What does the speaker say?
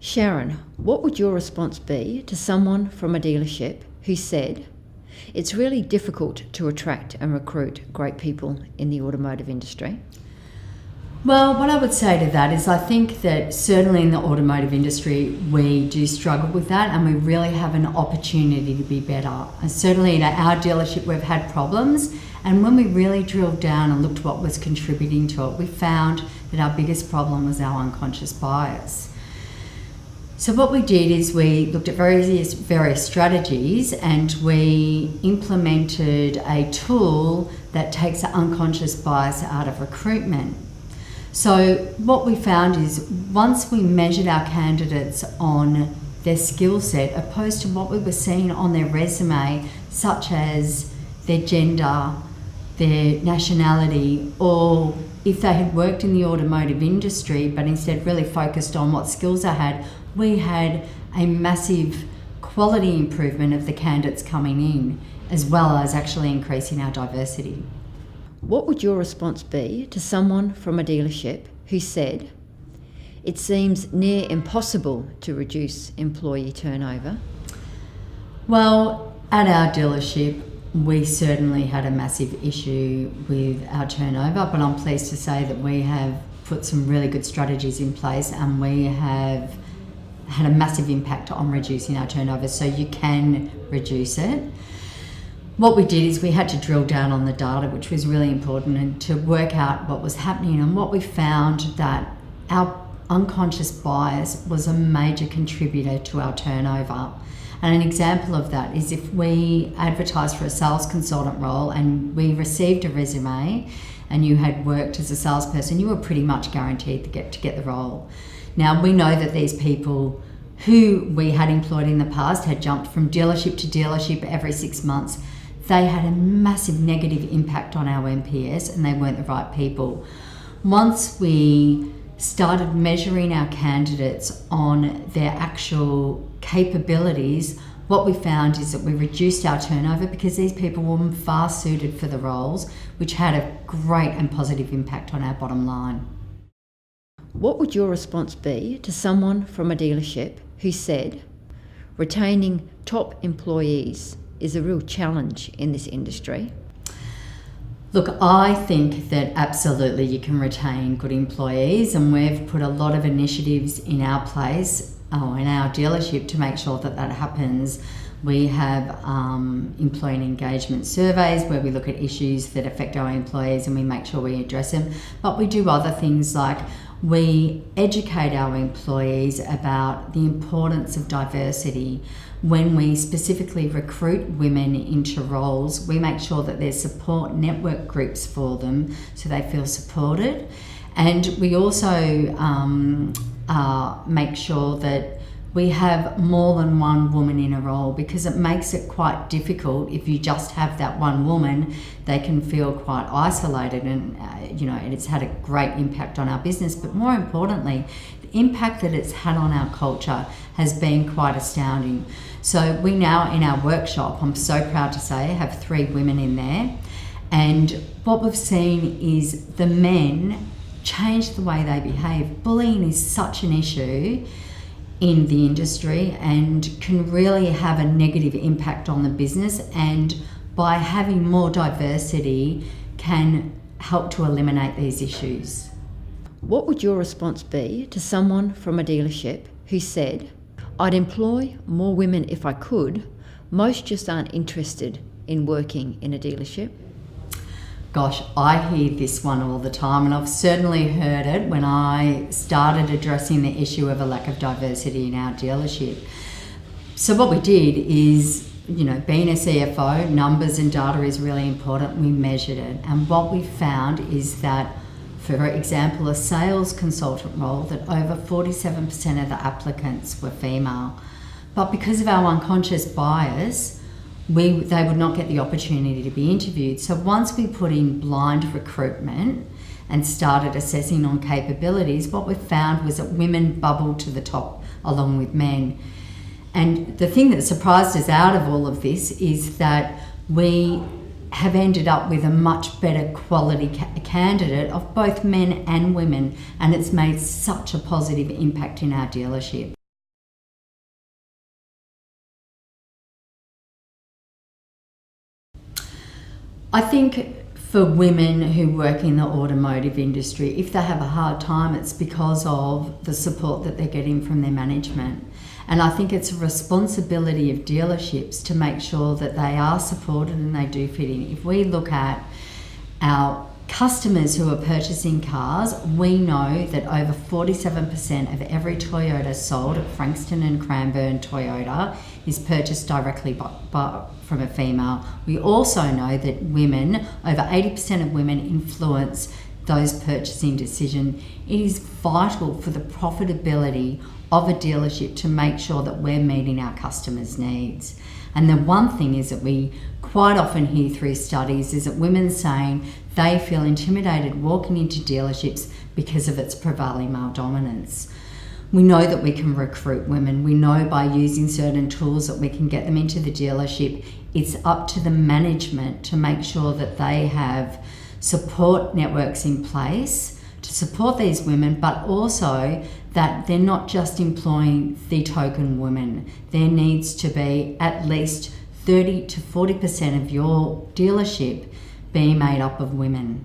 Sharon, what would your response be to someone from a dealership who said, "It's really difficult to attract and recruit great people in the automotive industry"? Well, what I would say to that is I think that certainly in the automotive industry we do struggle with that, and we really have an opportunity to be better. And certainly at our dealership we've had problems, and when we really drilled down and looked what was contributing to it, we found that our biggest problem was our unconscious bias. So what we did is we looked at various strategies, and we implemented a tool that takes the unconscious bias out of recruitment. So what we found is once we measured our candidates on their skill set opposed to what we were seeing on their resume, such as their gender, their nationality, or if they had worked in the automotive industry but instead really focused on what skills they had, we had a massive quality improvement of the candidates coming in, as well as actually increasing our diversity. What would your response be to someone from a dealership who said, "It seems near impossible to reduce employee turnover"? Well, at our dealership, we certainly had a massive issue with our turnover, but I'm pleased to say that we have put some really good strategies in place, and we have had a massive impact on reducing our turnover, so you can reduce it. What we did is we had to drill down on the data, which was really important, and to work out what was happening. And what we found that our unconscious bias was a major contributor to our turnover. And an example of that is if we advertised for a sales consultant role and we received a resume and you had worked as a salesperson, you were pretty much guaranteed to get the role. Now, we know that these people who we had employed in the past had jumped from dealership to dealership every 6 months. They had a massive negative impact on our NPS, and they weren't the right people. Once we started measuring our candidates on their actual capabilities, what we found is that we reduced our turnover because these people were far suited for the roles, which had a great and positive impact on our bottom line. What would your response be to someone from a dealership who said, "Retaining top employees is a real challenge in this industry"? Look, I think that absolutely you can retain good employees, and we've put a lot of initiatives in our place, in our dealership, to make sure that that happens. We have employee engagement surveys where we look at issues that affect our employees and we make sure we address them. But we do other things like we educate our employees about the importance of diversity. When we specifically recruit women into roles, we make sure that there's support network groups for them so they feel supported. And we also make sure that we have more than one woman in a role, because it makes it quite difficult if you just have that one woman. They can feel quite isolated, and it's had a great impact on our business. But more importantly, the impact that it's had on our culture has been quite astounding. So we now, in our workshop, I'm so proud to say, have 3 women in there. And what we've seen is the men change the way they behave. Bullying is such an issue in the industry and can really have a negative impact on the business, and by having more diversity can help to eliminate these issues. What would your response be to someone from a dealership who said, "I'd employ more women if I could, most just aren't interested in working in a dealership"? Gosh, I hear this one all the time, and I've certainly heard it when I started addressing the issue of a lack of diversity in our dealership. So what we did is, being a CFO, numbers and data is really important. We measured it, and what we found is that, for example, a sales consultant role, that over 47% of the applicants were female. But because of our unconscious bias, they would not get the opportunity to be interviewed. So once we put in blind recruitment and started assessing on capabilities, what we found was that women bubbled to the top along with men. And the thing that surprised us out of all of this is that we have ended up with a much better quality candidate of both men and women, and it's made such a positive impact in our dealership. I think for women who work in the automotive industry, if they have a hard time, it's because of the support that they're getting from their management. And I think it's a responsibility of dealerships to make sure that they are supported and they do fit in. If we look at our customers who are purchasing cars, we know that over 47% of every Toyota sold at Frankston and Cranbourne Toyota is purchased directly from a female. We also know that women, over 80% of women, influence those purchasing decisions. It is vital for the profitability of a dealership to make sure that we're meeting our customers' needs. And the one thing is that we quite often hear through studies is that women saying they feel intimidated walking into dealerships because of its prevailing male dominance. We know that we can recruit women. We know by using certain tools that we can get them into the dealership. It's up to the management to make sure that they have support networks in place to support these women, but also that they're not just employing the token women. There needs to be at least 30 to 40% of your dealership being made up of women.